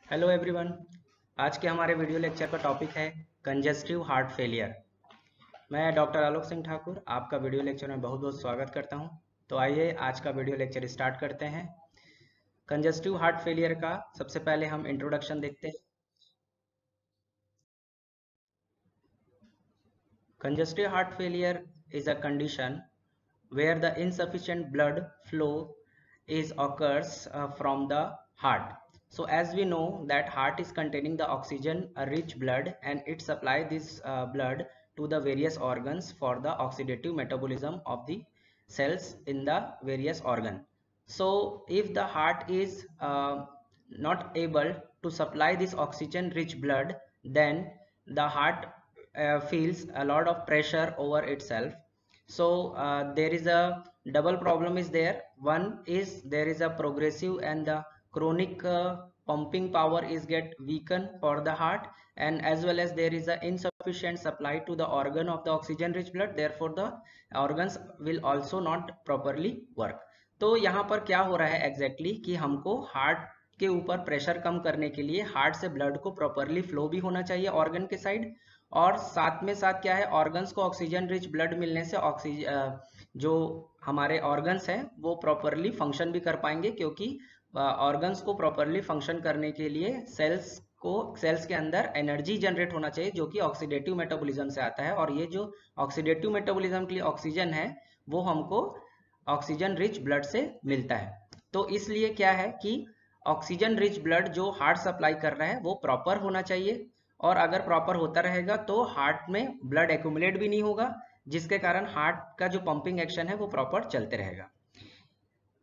Hello everyone. आज के हमारे वीडियो लेक्चर का टॉपिक है कंजेस्टिव हार्ट फेलियर। मैं डॉक्टर आलोक सिंह ठाकुर आपका वीडियो लेक्चर में बहुत बहुत स्वागत करता हूं। तो आइए आज का वीडियो लेक्चर स्टार्ट करते हैं। कंजेस्टिव हार्ट फेलियर का सबसे पहले हम इंट्रोडक्शन देखते हैं। Congestive heart failure is a condition where the insufficient blood flow is occurs from the heart. So as we know that heart is containing the oxygen rich blood and it supply this blood to the various organs for the oxidative metabolism of the cells in the various organ. So if the heart is not able to supply this oxygen rich blood, then the heart feels a lot of pressure over itself. So there is a double problem is there. One is there is a progressive and the chronic pumping power is get weakened for the heart, and as well as there is a insufficient supply to the organ of the oxygen rich blood, therefore the organs will also not properly work. तो यहाँ पर क्या हो रहा है exactly कि हमको heart के ऊपर प्रेशर कम करने के लिए हार्ट से ब्लड को प्रॉपरली फ्लो भी होना चाहिए ऑर्गन के साइड, और साथ में साथ क्या है ऑर्गन्स को ऑक्सीजन रिच ब्लड मिलने से ऑक्सीजन जो हमारे ऑर्गन्स हैं वो प्रॉपरली फंक्शन भी कर पाएंगे, क्योंकि ऑर्गन्स को प्रॉपरली फंक्शन करने के लिए सेल्स के अंदर एनर्जी जनरेट होना चाहिए जो कि ऑक्सीडेटिव मेटाबॉलिज्म से आता है, और ये जो ऑक्सीडेटिव मेटाबॉलिज्म के लिए ऑक्सीजन है वो हमको ऑक्सीजन रिच ब्लड से मिलता है। तो इसलिए क्या है कि ऑक्सीजन रिच ब्लड जो हार्ट सप्लाई कर रहा है वो प्रॉपर होना चाहिए, और अगर प्रॉपर होता रहेगा तो हार्ट में ब्लड एक्यूमुलेट भी नहीं होगा, जिसके कारण हार्ट का जो पंपिंग एक्शन है वो प्रॉपर चलते रहेगा।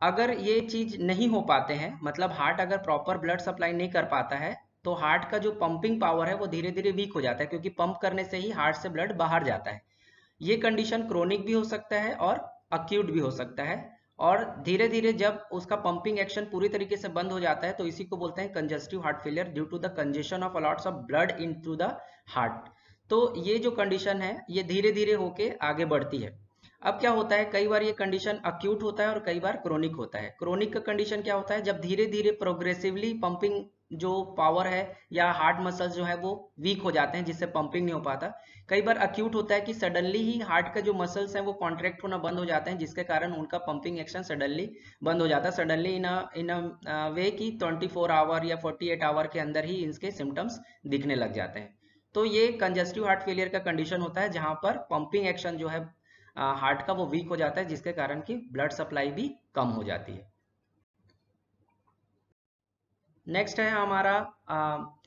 अगर ये चीज नहीं हो पाते हैं, मतलब हार्ट अगर प्रॉपर ब्लड सप्लाई नहीं कर पाता है, तो हार्ट का जो पंपिंग पावर है वो धीरे धीरे वीक हो जाता है, क्योंकि पंप करने से ही हार्ट से ब्लड बाहर जाता है। ये कंडीशन क्रोनिक भी हो सकता है और अक्यूट भी हो सकता है, और धीरे धीरे जब उसका पंपिंग एक्शन पूरी तरीके से बंद हो जाता है तो इसी को बोलते हैं congestive heart failure due to the congestion of a lots of blood into the heart. तो ये जो कंडीशन है ये धीरे धीरे होके आगे बढ़ती है। अब क्या होता है, कई बार ये कंडीशन अक्यूट होता है और कई बार क्रोनिक होता है। क्रोनिक का कंडीशन क्या होता है, जब धीरे धीरे प्रोग्रेसिवली पंपिंग जो पावर है या हार्ट मसल्स जो है वो वीक हो जाते हैं, जिससे पंपिंग नहीं हो पाता। कई बार अक्यूट होता है कि सडनली ही हार्ट का जो मसल्स हैं वो कॉन्ट्रैक्ट होना बंद हो जाते हैं, जिसके कारण उनका पंपिंग एक्शन सडनली बंद हो जाता है, सडनली इन अ वे कि 24 आवर या 48 आवर के अंदर ही इनके सिम्टम्स दिखने लग जाते हैं। तो ये कंजेस्टिव हार्ट फेलियर का कंडीशन होता है जहां पर पंपिंग एक्शन जो है हार्ट का वो वीक हो जाता है, जिसके कारण की ब्लड सप्लाई भी कम हो जाती है। नेक्स्ट है हमारा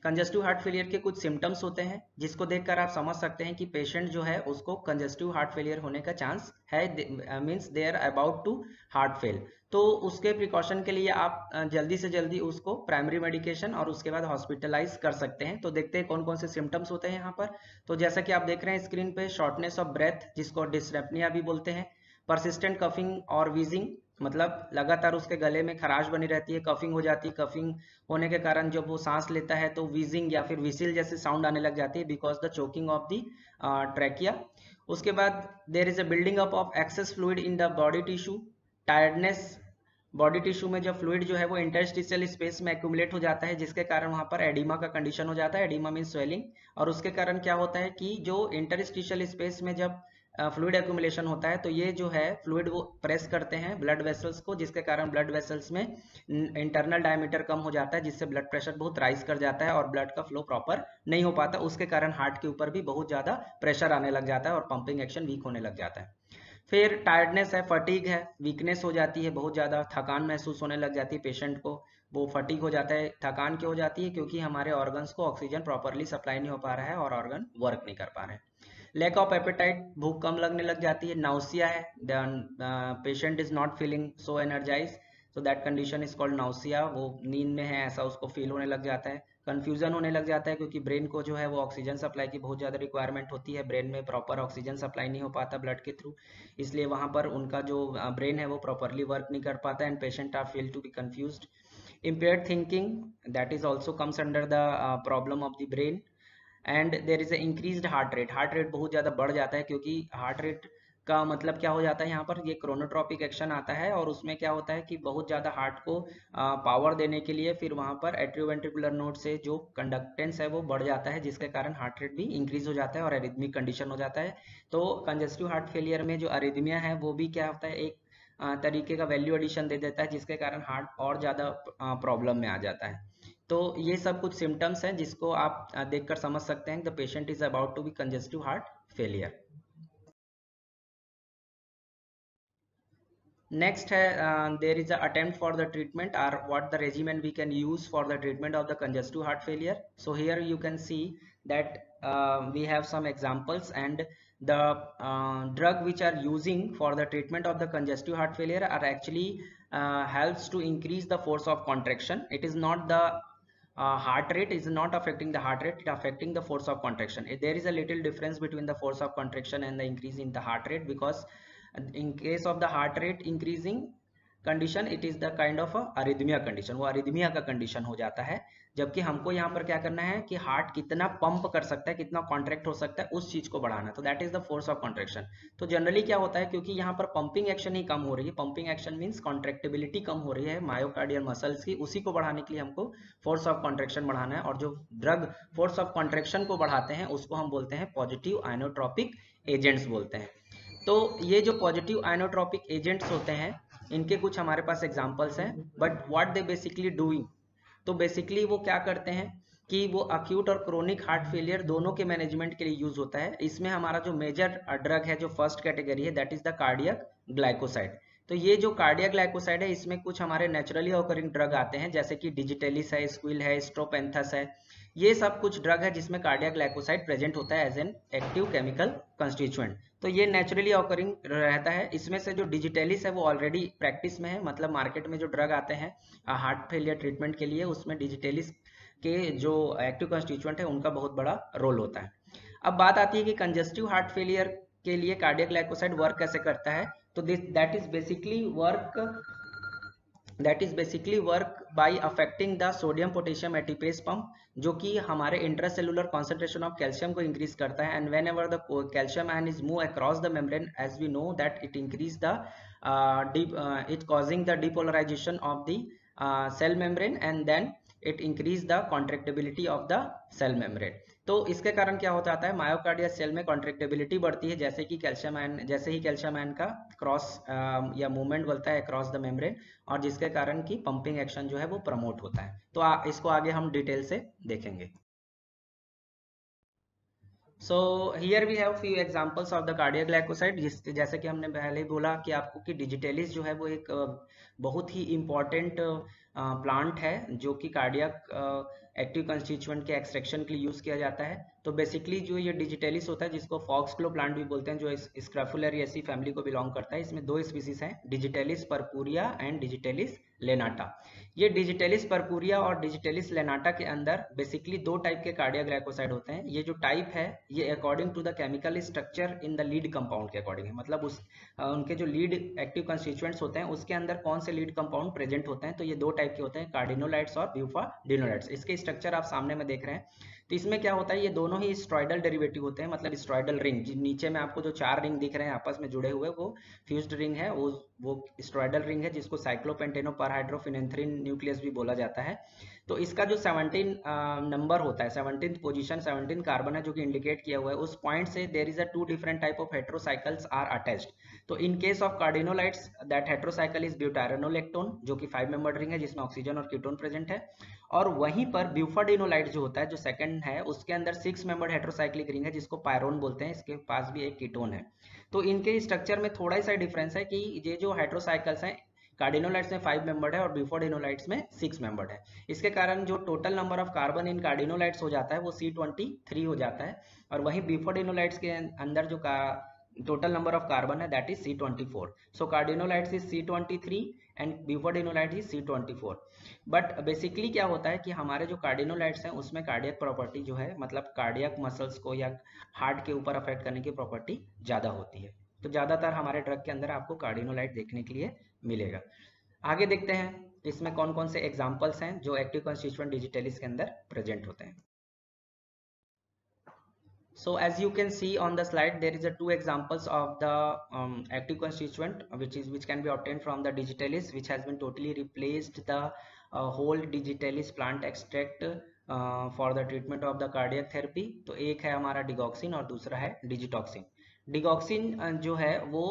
कंजेस्टिव हार्ट फेलियर के कुछ सिम्टम्स होते हैं, जिसको देखकर आप समझ सकते हैं कि पेशेंट जो है उसको कंजेस्टिव हार्ट फेलियर होने का चांस है, means they are about to heart fail. तो उसके प्रिकॉशन के लिए आप जल्दी से जल्दी उसको प्राइमरी मेडिकेशन और उसके बाद हॉस्पिटलाइज कर सकते हैं। तो देखते हैं कौन कौन से सिम्टम्स होते हैं यहाँ पर। तो जैसा कि आप देख रहे हैं स्क्रीन पे, शॉर्टनेस ऑफ ब्रेथ जिसको डिस्नेप्निया भी बोलते हैं, परसिस्टेंट कफिंग और वीजिंग, मतलब लगातार उसके गले में खराश बनी रहती है, कफिंग हो जाती है, कफिंग होने के कारण जब वो सांस लेता है तो वीजिंग या फिर विसिल जैसे साउंड आने लग जाती है because the choking of the trachea. उसके बाद there is a building up of excess fluid in the body tissue, tiredness, body tissue में जो फ्लूइड जो है वो इंटरस्टिशियल स्पेस में एक्यूमुलेट हो जाता है, जिसके कारण वहां पर एडिमा का कंडीशन हो जाता है। एडिमा मीन स्वेलिंग, और उसके कारण क्या होता है कि जो इंटरस्टिशियल स्पेस में जब फ्लूइड एक्यूमुलेशन होता है तो ये जो है फ्लूइड वो प्रेस करते हैं ब्लड वेसल्स को, जिसके कारण ब्लड वेसल्स में इंटरनल डायमीटर कम हो जाता है, जिससे ब्लड प्रेशर बहुत राइज कर जाता है और ब्लड का फ्लो प्रॉपर नहीं हो पाता। उसके कारण हार्ट के ऊपर भी बहुत ज्यादा प्रेशर आने लग जाता है और पंपिंग एक्शन वीक होने लग जाता है। फिर टायर्डनेस है, फटीग है, वीकनेस हो जाती है, बहुत ज़्यादा थकान महसूस होने लग जाती है पेशेंट को। वो फटीग हो जाता है। थकान क्यों हो जाती है, क्योंकि हमारे ऑर्गन्स को ऑक्सीजन प्रॉपरली सप्लाई नहीं हो पा रहा है और ऑर्गन वर्क नहीं कर पा रहे हैं। लैक ऑफ एपेटाइट, भूख कम लगने लग जाती है। नाउसिया है, patient is not feeling so energise, so that condition is called nausea, वो नींद में है ऐसा उसको फील होने लग जाता है। कंफ्यूजन होने लग जाता है, क्योंकि ब्रेन को जो है वो ऑक्सीजन सप्लाई की बहुत ज़्यादा रिक्वायरमेंट होती है, ब्रेन में प्रॉपर ऑक्सीजन सप्लाई नहीं हो पाता ब्लड के थ्रू, इसलिए वहाँ पर उनका जो ब्रेन है वो प्रॉपरली वर्क नहीं कर पाता and patient are feel to be confused. impaired thinking, that is also comes under the problem of the brain, and there is increased heart rate, heart rate बहुत ज़्यादा बढ़ जाता है, क्योंकि हार्ट रेट का मतलब क्या हो जाता है, यहाँ पर ये क्रोनोट्रॉपिक एक्शन आता है और उसमें क्या होता है कि बहुत ज़्यादा हार्ट को पावर देने के लिए फिर वहाँ पर एट्रियोवेंट्रिकुलर नोड से जो कंडक्टेंस है वो बढ़ जाता है, जिसके कारण हार्ट रेट भी इंक्रीज हो जाता है और अरिथमिक कंडीशन हो जाता है। तो कंजेस्टिव हार्ट फेलियर में जो अरिथमिया है वो भी क्या होता है, एक तरीके का वैल्यू एडिशन दे देता है, जिसके कारण हार्ट और ज़्यादा प्रॉब्लम में आ जाता है। तो ये सब कुछ सिम्टम्स हैं जिसको आप देखकर समझ सकते हैं the patient is about to be congestive heart failure. Next है there is attempt for the treatment or what the regimen we can use for the treatment of the congestive heart failure. So here you can see that we have some examples, and the drug which are using for the treatment of the congestive heart failure are actually helps to increase the force of contraction. It is not the heart rate is not affecting the heart rate, it affecting the force of contraction. There is a little difference between the force of contraction and the increase in the heart rate, because in case of the heart rate increasing condition it is the kind of arrhythmia condition, वो arrhythmia का condition हो जाता है। जबकि हमको यहाँ पर क्या करना है कि हार्ट कितना पंप कर सकता है, कितना कॉन्ट्रैक्ट हो सकता है, उस चीज को बढ़ाना, तो that is the force of contraction. तो जनरली क्या होता है, क्योंकि यहाँ पर पंपिंग एक्शन ही कम हो रही है, पंपिंग एक्शन मीन्स कॉन्ट्रैक्टिबिलिटी कम हो रही है मायोकार्डियल मसल्स की, उसी को बढ़ाने के लिए हमको फोर्स ऑफ कॉन्ट्रैक्शन बढ़ाना है। और जो ड्रग फोर्स ऑफ कॉन्ट्रैक्शन को बढ़ाते हैं उसको हम बोलते हैं पॉजिटिव आइनोट्रोपिक एजेंट्स बोलते हैं। तो ये जो पॉजिटिव आइनोट्रोपिक एजेंट्स होते हैं इनके कुछ हमारे पास एग्जांपल्स हैं, but what they basically doing, तो बेसिकली वो क्या करते हैं कि वो अक्यूट और क्रोनिक हार्ट फेलियर दोनों के मैनेजमेंट के लिए यूज होता है। इसमें हमारा जो मेजर ड्रग है, जो फर्स्ट कैटेगरी है, that is the cardiac glycoside. तो ये जो कार्डियक ग्लाइकोसाइड है इसमें कुछ हमारे नेचुरली ऑकरिंग ड्रग आते हैं, जैसे कि डिजिटेलिस है, स्क्विल है, स्ट्रोपेंथस है, ये सब कुछ ड्रग है जिसमें कार्डियक ग्लाइकोसाइड प्रेजेंट होता है as an active chemical constituent. तो ये नेचुरली ऑकरिंग रहता है। इसमें से जो डिजिटेलिस है वो ऑलरेडी प्रैक्टिस में है, मतलब मार्केट में जो ड्रग आते हैं हार्ट फेलियर ट्रीटमेंट के लिए उसमें डिजिटेलिस के जो एक्टिव कंस्टिट्यूएंट है उनका बहुत बड़ा रोल होता है। अब बात आती है कि कंजेस्टिव हार्ट फेलियर के लिए कार्डियक ग्लाइकोसाइड वर्क कैसे करता है। तो that is basically work by affecting the sodium potassium ATPase pump, जो कि हमारे इंट्रासेलुलर कॉन्सेंट्रेशन ऑफ कैल्शियम को इंक्रीज करता है। And whenever the calcium ion is move across the membrane, as we know that it increase the it causing the depolarization of the cell membrane, and then it increase the contractibility of the cell membrane। तो इसके कारण क्या हो जाता है, myocardial cell में contractibility बढ़ती है, जैसे कि कैल्शियम आयन, जैसे ही कैल्शियम आयन का क्रॉस या मूवमेंट बोलता है अक्रॉस द मेम्ब्रेन, और जिसके कारण की पंपिंग एक्शन जो है वो प्रमोट होता है। तो इसको आगे हम डिटेल से देखेंगे। So here we have few examples of the cardiac glycoside, जैसे कि हमने पहले ही बोला कि आपको कि डिजिटेलिस जो है वो एक बहुत ही इम्पॉर्टेंट प्लांट है जो कि कार्डियक एक्टिव कंस्टिट्यूएंट के एक्सट्रैक्शन के लिए यूज किया जाता है। तो बेसिकली जो ये डिजिटेलिस होता है, जिसको फॉक्सग्लो प्लांट भी बोलते हैं, जो इस स्क्रैफुलेरिएसी फैमिली को बिलोंग करता है, इसमें दो स्पीसीज हैं, डिजिटेलिस पर्पूरिया एंड डिजिटेलिस लेनाटा। ये डिजिटेलिस पर्पूरिया और डिजिटेलिस लेनाटा के अंदर बेसिकली दो टाइप के कार्डियक ग्लाइकोसाइड होते हैं। ये जो टाइप है ये according to the chemical structure in the lead compound के अकॉर्डिंग है, मतलब उनके जो लीड एक्टिव कंस्टिट्यूएंट्स होते हैं उसके अंदर कौन से लीड कंपाउंड प्रेजेंट होते हैं। तो ये दो टाइप के होते हैं, कार्डिनोलाइट्स और ब्यूफाडिनोलाइट्स। इसके स्ट्रक्चर आप सामने में देख रहे हैं। तो इसमें क्या होता है, ये दोनों ही स्ट्रॉइडल डेरिवेटिव होते हैं, मतलब स्ट्रॉइडल रिंग, नीचे में आपको जो 4 रिंग दिख रहे हैं आपस में जुड़े हुए वो फ्यूज्ड रिंग है, वो स्ट्रॉइडल रिंग है, जिसको साइक्लोपेंटेनो परहाइड्रोफिनेंथ्रीन न्यूक्लियस भी बोला जाता है। तो इसका जो 17 नंबर होता है, 17th पोजीशन, 17 कार्बन है जो कि इंडिकेट किया हुआ है, उस पॉइंट से there is a 2 different type of heterocycles are attached. तो in case of cardenolides that heterocycle is butyrolactone, जो कि 5 मेंबर्ड रिंग है जिसमें ऑक्सीजन और कीटोन प्रेजेंट है। और वहीं पर ब्यूफाडिनोलाइट जो होता है, जो सेकंड है, उसके अंदर 6 मेंबर्ड हेटेरोसाइक्लिक रिंग है जिसको पायरोन बोलते हैं, इसके पास भी एक कीटोन है। तो इनके स्ट्रक्चर में थोड़ा सा डिफरेंस है कि ये जो हेटेरोसाइकल्स हैं, कार्डिनोलाइट्स में 5 मेंबर्ड है और ब्यूफाडिनोलाइट्स में 6 मेंबर्ड है। इसके कारण जो total number of carbon in cardenolides हो जाता है वो C23 हो जाता है, और वहीं ब्यूफाडिनोलाइट्स के अंदर जो टोटल नंबर ऑफ कार्बन है that is C24। So cardenolides is C23 and bufadienolide is C24। But basically क्या होता है कि हमारे जो कार्डिनोलाइट्स हैं उसमें कार्डियक प्रॉपर्टी जो है, मतलब कार्डियक मसल्स को या हार्ट के ऊपर अफेक्ट करने की प्रॉपर्टी ज़्यादा होती है। तो ज़्यादातर हमारे ड्रग के अंदर आपको कार्डिनोलाइट देखने के लिए मिलेगा। आगे देखते हैं इसमें कौन कौन से एग्जाम्पल्स हैं जो एक्टिव कंस्टिट्यूएंट डिजिटेलिस के अंदर प्रेजेंट होते हैं। So as you can see on the slide, there is a two examples of the active constituent which can be obtained from the digitalis, which has been totally replaced the whole digitalis plant extract for the treatment of the cardiac therapy. तो एक है हमारा digoxin और दूसरा है digitoxin. Digoxin जो है वो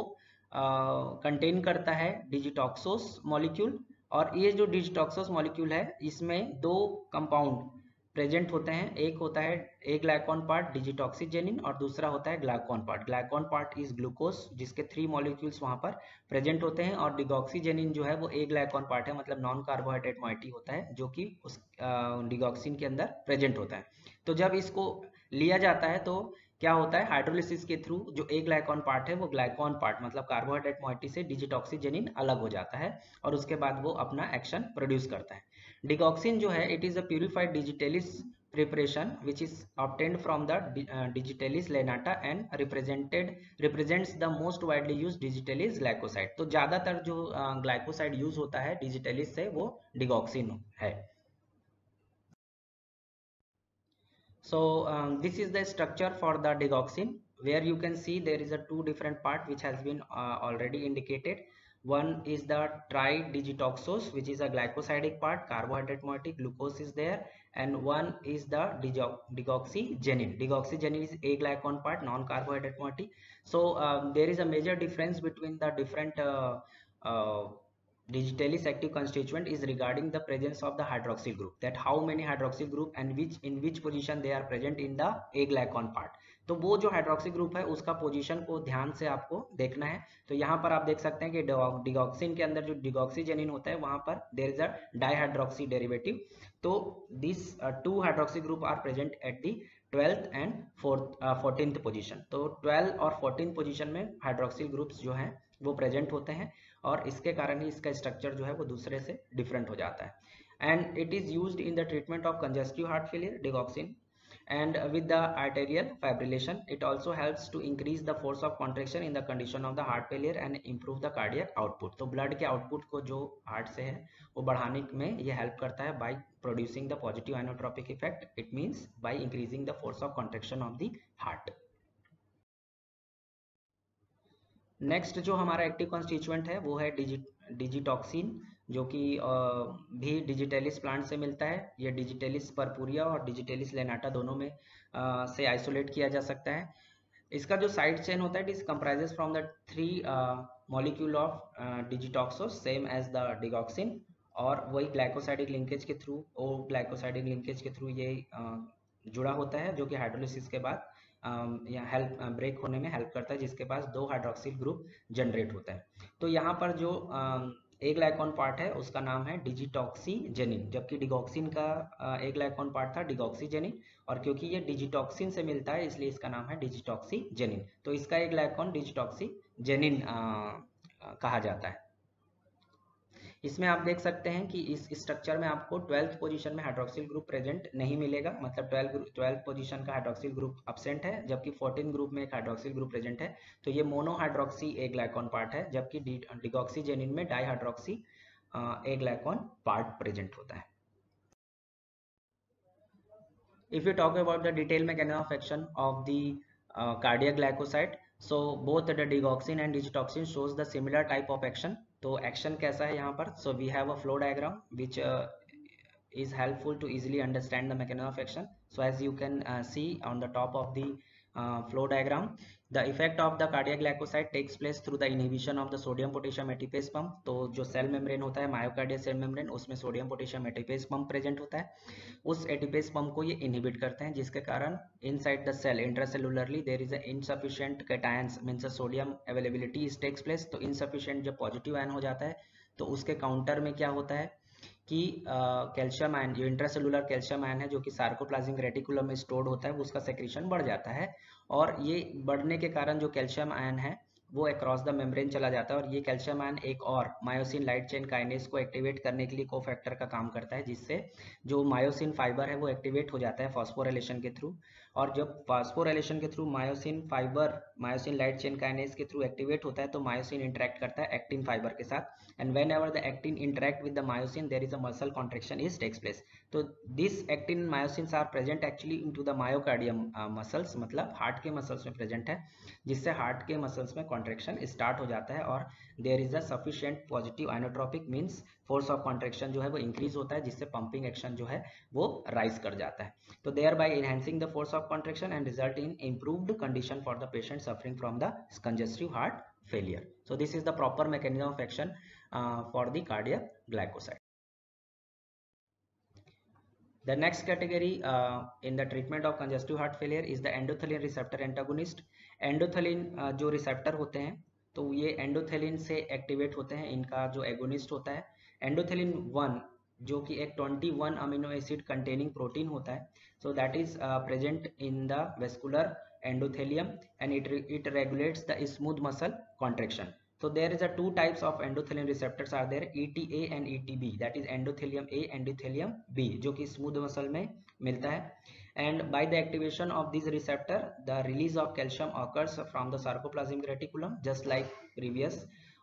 कंटेन करता है डिजिटॉक्सोस मॉलिक्यूल, और ये जो डिजिटॉक्सोस मॉलिक्यूल है इसमें दो कंपाउंड प्रेजेंट होते हैं. एक होता है ए ग्लाइकॉन पार्ट डिजिटॉक्सिजेनिन और दूसरा होता है ग्लाइकॉन पार्ट. ग्लाइकॉन पार्ट इज ग्लूकोज जिसके 3 मॉलिक्यूल्स वहां पर प्रेजेंट होते हैं, और डिगॉक्सिजेनिन जो है वो ए ग्लाइकॉन पार्ट है, मतलब नॉन कार्बोहाइड्रेट मॉइटी होता है जो कि उस डिगॉक्सिन के अंदर प्रेजेंट होता है. तो जब इसको लिया जाता है तो क्या होता है, हाइड्रोलिसिस के थ्रू जो ए ग्लाइकॉन पार्ट है वो ग्लाइकॉन पार्ट मतलब कार्बोहाइड्रेट मॉइटी से डिजिटॉक्सिजेनिन अलग हो जाता है और उसके बाद वो अपना एक्शन प्रोड्यूस करता है. डिगॉक्सिन जो है it is a purified digitalis preparation which is obtained from the digitalis lanata and represents the most widely used digitalis glycoside. तो ज्यादातर जो ग्लाइकोसाइड यूज होता है digitalis से वो डिगॉक्सिन है. So this is the structure for the digoxin, where you can see there is a two different part which has been already indicated. One is the tridigitoxose, which is a glycosidic part, carbohydrate moiety, glucose is there, and one is the digoxygenin. Digoxygenin is a glycon part, non-carbohydrate moiety. So there is a major difference between the different digitalis active constituent is regarding the presence of the hydroxyl group, that how many hydroxyl group and in which position they are present in the A glycon part. तो वो जो hydroxy group है उसका position को ध्यान से आपको देखना है. तो यहाँ पर आप देख सकते हैं कि डिगॉक्सिन के अंदर जो डिगॉक्सीजेनिन होता है वहां पर there is a dihydroxy derivative. तो this two hydroxy group are present at the 12th and 14th position. तो 12 और 14th पोजीशन में हाइड्रोक्सिल ग्रुप्स जो हैं वो प्रेजेंट होते हैं और इसके कारण ही इसका स्ट्रक्चर जो है वो दूसरे से डिफरेंट हो जाता है. And it is used in the treatment of congestive heart failure digoxin, and with the arterial fibrillation it also helps to increase the force of contraction in the condition of the heart failure and improve the cardiac output. तो blood के output को जो heart से है वो बढ़ाने में ये हेल्प करता है by producing the positive inotropic effect. It means by increasing the force of contraction of the heart. Next जो हमारा एक्टिव कॉन्स्टिट्यूएंट है वो है डिजिटॉक्सिन, जो कि भी डिजिटेलिस प्लांट से मिलता है. ये डिजिटेलिस परपुरिया और डिजिटेलिस लेनाटा दोनों में से आइसोलेट किया जा सकता है. इसका जो साइड चेन होता है it is comprises from the 3 molecule of digitoxose same as the digoxin, और वही ग्लाइकोसाइडिक लिंकेज के थ्रू ग्लाइकोसाइडिक लिंकेज के थ्रू ये जुड़ा होता है, जो कि हाइड्रोलिसिस के बाद या हेल्प ब्रेक होने में हेल्प करता है, जिसके पास 2 हाइड्रोक्सिल ग्रुप जनरेट होता है. तो यहाँ पर जो ए ग्लाइकॉन पार्ट है उसका नाम है डिजिटॉक्सीजेनिन, जबकि डिगॉक्सिन का ए ग्लाइकॉन पार्ट था डिगॉक्सीजेनिन, और क्योंकि ये डिजिटॉक्सिन से मिलता है इसलिए इसका नाम है डिजिटॉक्सीजेनिन. तो इसका ए ग्लाइकॉन डिजिटॉक्सीजेनिन कहा जाता है. इसमें आप देख सकते हैं कि इस स्ट्रक्चर में आपको 12th पोजीशन में हाइड्रोक्सिल ग्रुप प्रेजेंट नहीं मिलेगा, मतलब 12th पोजीशन का हाइड्रोक्सिल ग्रुप एब्सेंट है, जबकि 14th ग्रुप में एक हाइड्रोक्सिल ग्रुप प्रेजेंट है. तो ये मोनो हाइड्रोक्सी ए ग्लाइकॉन पार्ट है, जबकि डिगॉक्सीजेनिन में डाई हाइड्रोक्सी ए ग्लाइकॉन पार्ट प्रेजेंट होता है. If you talk about the detailed mechanism of action of the cardiac glycoside, so both the digoxin and digitoxin shows the similar type of action. तो action कैसा है यहाँ पर? So we have a flow diagram which is helpful to easily understand the mechanism of action. So as you can see on the top of the flow diagram, the effect of the cardiac glycoside takes place through the inhibition of the sodium potassium ATPase pump. तो जो cell membrane होता है myocardial cell membrane, उसमें sodium potassium ATPase pump present होता है. उस ATPase pump को ये इनहिबिट करते हैं, जिसके कारण inside the cell intracellularly there is a insufficient cations means sodium availability is takes place. तो इनसफिशिएंट जब पॉजिटिव आयन हो जाता है तो उसके काउंटर में क्या होता है कि कैल्शियम आयन, जो इंट्रासेलुलर कैल्शियम आयन है जो कि सार्कोप्लाज्मिक रेटिकुलम में स्टोर्ड होता है, उसका सेक्रेशन बढ़ जाता है, और ये बढ़ने के कारण जो कैल्शियम आयन है वो अक्रॉस द मेम्ब्रेन चला जाता है और ये कैल्शियम आयन एक और मायोसिन लाइट चेन काइनेज को एक्टिवेट करने के लिए कोफैक्टर का काम करता है, जिससे जो मायोसिन फाइबर है वो एक्टिवेट हो जाता है फॉस्फोराइलेशन के थ्रू। और जब फॉस्फोराइलेशन के through myosin fibre myosin light chain kinase के थ्रू एक्टिवेट होता है तो मायोसिन इंटरेक्ट करता है एक्टिन फाइबर के साथ, and whenever the actin interact with the myosin there is a muscle contraction is takes place. तो this actin myosins are present actually into the myocardium muscles, मतलब heart के muscles में present है, जिससे heart के muscles में contraction start हो जाता है और there is a sufficient positive inotropic, means force of contraction जो है वो इंक्रीज होता है, जिससे पंपिंग एक्शन जो है वो राइज कर जाता है। तो thereby enhancing the force of contraction and result in improved condition for the patient suffering from the congestive heart failure. So this is the proper mechanism of action for the cardiac glycoside. The next category in the treatment of congestive heart failure is the endothelin receptor antagonist. Endothelin जो receptor होते हैं तो ये endothelin से activate होते हैं, इनका जो agonist होता है endothelin 1 जो कि एक 21 अमीनो एसिड कंटेनिंग प्रोटीन होता है, so that is present in the vascular endothelium and it regulates the smooth muscle contraction. So there is a two types of endothelin receptors are there, ETA and ETB, that is endothelium A, endothelium B, जो कि smooth muscle में मिलता है. And by the activation of this receptor, the release of calcium occurs from the sarcoplasmic reticulum just like previous,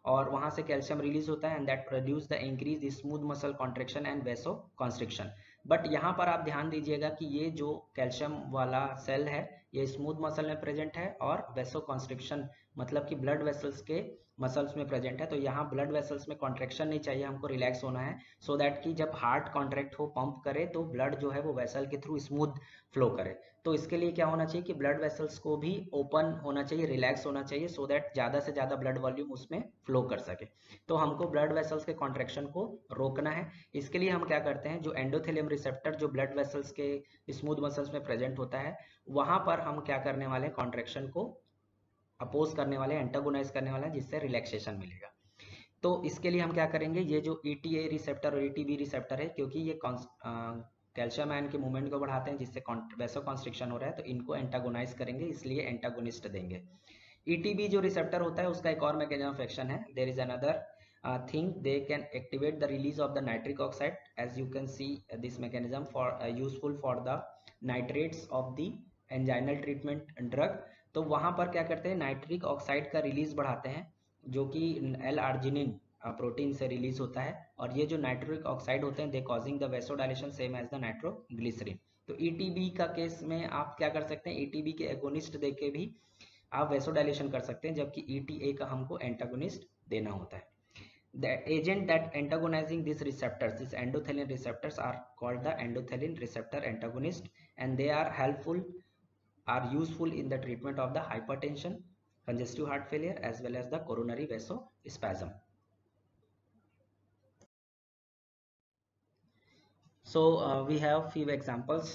और वहां से calcium release होता है and that produce the increase smooth muscle contraction and वेसो constriction. But यहाँ पर आप ध्यान दीजिएगा कि ये जो कैल्शियम वाला सेल है ये स्मूथ मसल में प्रेजेंट है और वेसो कॉन्स्ट्रिक्शन मतलब कि ब्लड वेसल्स के मसल्स में प्रेजेंट है. तो यहाँ ब्लड वेसल्स में कॉन्ट्रेक्शन नहीं चाहिए, हमको रिलैक्स होना है सो दैट कि जब हार्ट कॉन्ट्रैक्ट हो पंप करे तो ब्लड जो है वो वेसल के थ्रू स्मूथ फ्लो करे. तो इसके लिए क्या होना चाहिए कि ब्लड वेसल्स को भी ओपन होना चाहिए, रिलैक्स होना चाहिए सो दैट ज़्यादा से ज़्यादा ब्लड वॉल्यूम उसमें फ्लो कर सके. तो हमको ब्लड वेसल्स के कॉन्ट्रैक्शन को रोकना है. इसके लिए हम क्या करते हैं, जो एंडोथेलियम रिसेप्टर जो ब्लड वेसल्स के स्मूथ मसल्स में प्रेजेंट होता है वहां पर हम क्या करने वाले हैं, कॉन्ट्रैक्शन को अपोज करने वाले, एंटागोनाइज करने वाले हैं, जिससे रिलैक्सेशन मिलेगा. तो इसके लिए हम क्या करेंगे, ये जो ETA रिसेप्टर और ETB रिसेप्टर है क्योंकि ये कैल्शियम आयन के मूवमेंट को बढ़ाते हैं जिससे वैसो कॉन्स्ट्रिक्शन हो रहा है, तो इनको एंटागोनाइज करेंगे, इसलिए एंटागोनिस्ट देंगे. ETB जो रिसेप्टर होता है उसका एक और मैकेनिज्म ऑफ एक्शन है. There is another thing, they can activate the release of the nitric oxide. As you can see this mechanism for useful for the nitrates of the anginal treatment drug. तो वहां पर क्या करते हैं, nitric oxide का release बढ़ाते हैं जो कि L-arginine प्रोटीन से रिलीज होता है, और ये जो नाइट्रिक ऑक्साइड होते हैं they causing the vasodilation same as the nitroglycerin. तो ETB का केस में आप क्या कर सकते हैं, ETB के एगोनिस्ट देके भी आप वेसोडाइलेशन कर सकते हैं, जबकि ETA का हमको एंटागोनिस्ट देना होता है. The agent that antagonizing these receptors, these endothelin receptors, are called the endothelin receptor antagonist, and they are helpful, are useful in the treatment of the hypertension, congestive heart failure, as well as the coronary vasospasm. So we have few examples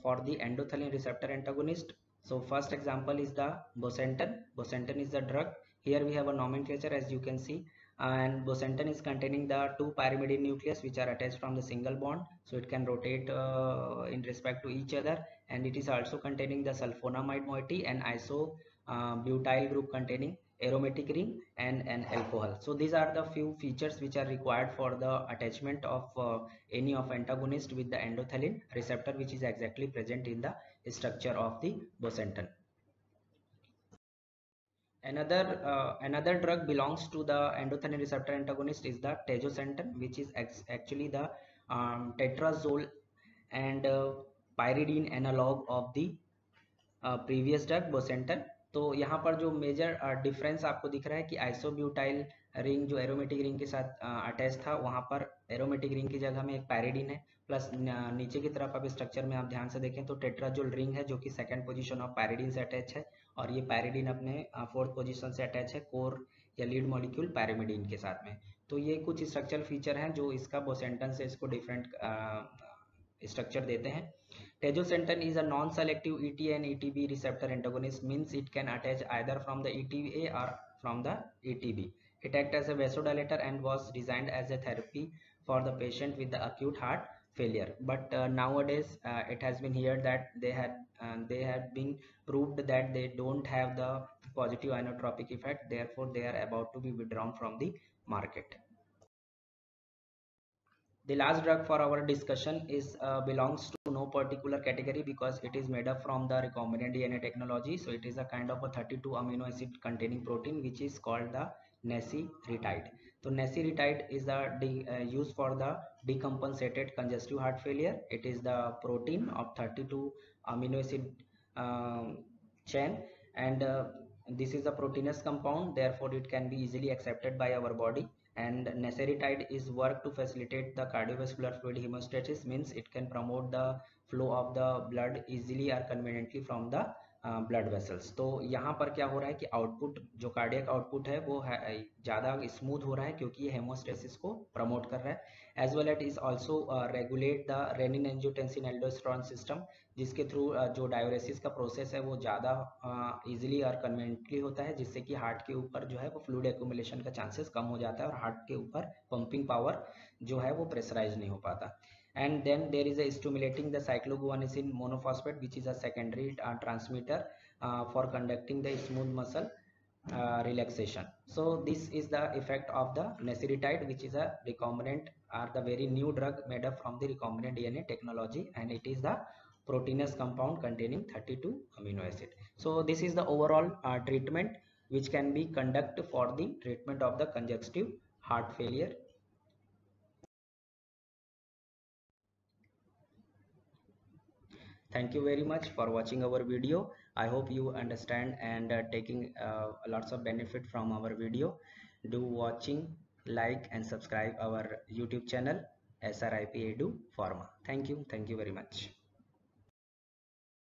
for the endothelin receptor antagonist. So first example is the bosentan. Bosentan is the drug. Here we have a nomenclature as you can see, and bosentan is containing the two pyrimidine nucleus which are attached from the single bond, so it can rotate in respect to each other, and it is also containing the sulfonamide moiety and isobutyl group containing aromatic ring and an alcohol. So these are the few features which are required for the attachment of any of antagonist with the endothelin receptor, which is exactly present in the structure of the bosentan. Another drug belongs to the endothelin receptor antagonist is the tejosentan, which is actually the tetrazole and pyridine analog of the previous drug bosentan. तो यहाँ पर जो major difference आपको दिख रहा है कि isobutyl ring जो एरोमेटिक रिंग के साथ अटैच था, वहाँ पर एरोमेटिक रिंग की जगह में एक पैरिडीन है, प्लस नीचे की तरफ आप स्ट्रक्चर में आप ध्यान से देखें तो टेट्राजोल रिंग है जो कि सेकंड पोजीशन ऑफ पैरिडीन से अटैच है, और ये पैरिडीन अपने फोर्थ पोजीशन से अटैच है कोर या लीड मॉलिक्यूल पैरिमिडीन के साथ में. तो ये कुछ स्ट्रक्चरल फीचर हैं जो इसका बोसेंटन से इसको डिफरेंट स्ट्रक्चर देते हैं. Tejosentan is a non-selective ETA and ETB receptor antagonist, means it can attach either from the ETA or from the ETB. It acts as a vasodilator and was designed as a therapy for the patient with the acute heart failure. But nowadays it has been heard that they had been proved that they don't have the positive inotropic effect, therefore they are about to be withdrawn from the market. The last drug for our discussion is belongs to no particular category because it is made up from the recombinant DNA technology. So it is a kind of a 32 amino acid containing protein which is called the nesiritide. So nesiritide is used for the decompensated congestive heart failure. It is the protein of 32 amino acid chain, and this is a proteinous compound, therefore it can be easily accepted by our body. And nesiritide is work to facilitate the cardiovascular fluid hemostasis, means it can promote the flow of the blood easily or conveniently from the blood vessels. तो यहाँ पर क्या हो रहा है कि output जो cardiac output है वो ज़्यादा स्मूथ हो रहा है क्योंकि ये हेमोस्टेसिस को प्रमोट कर रहा है. As well it is also regulate the renin angiotensin aldosterone system, जिसके थ्रू जो डायोरेसिस का प्रोसेस है वो ज़्यादा इजीली और कन्वीनियंटली होता है, जिससे कि हार्ट के ऊपर जो है वो फ्लूइड एक्यूमुलेशन का चांसेस कम हो जाता है और हार्ट के ऊपर पंपिंग पावर जो है वो प्रेशराइज नहीं हो पाता. And then there is a stimulating the cycloguanosine monophosphate, which is a secondary transmitter for conducting the smooth muscle relaxation. So this is the effect of the nesiritide, which is a recombinant or the very new drug made up from the recombinant DNA technology, and it is the proteinous compound containing 32 amino acid. So this is the overall treatment which can be conducted for the treatment of the congestive heart failure. Thank you very much for watching our video. I hope you understand and taking lots of benefit from our video. Do watching, like and subscribe our YouTube channel SRIP Edu Pharma. Thank you very much.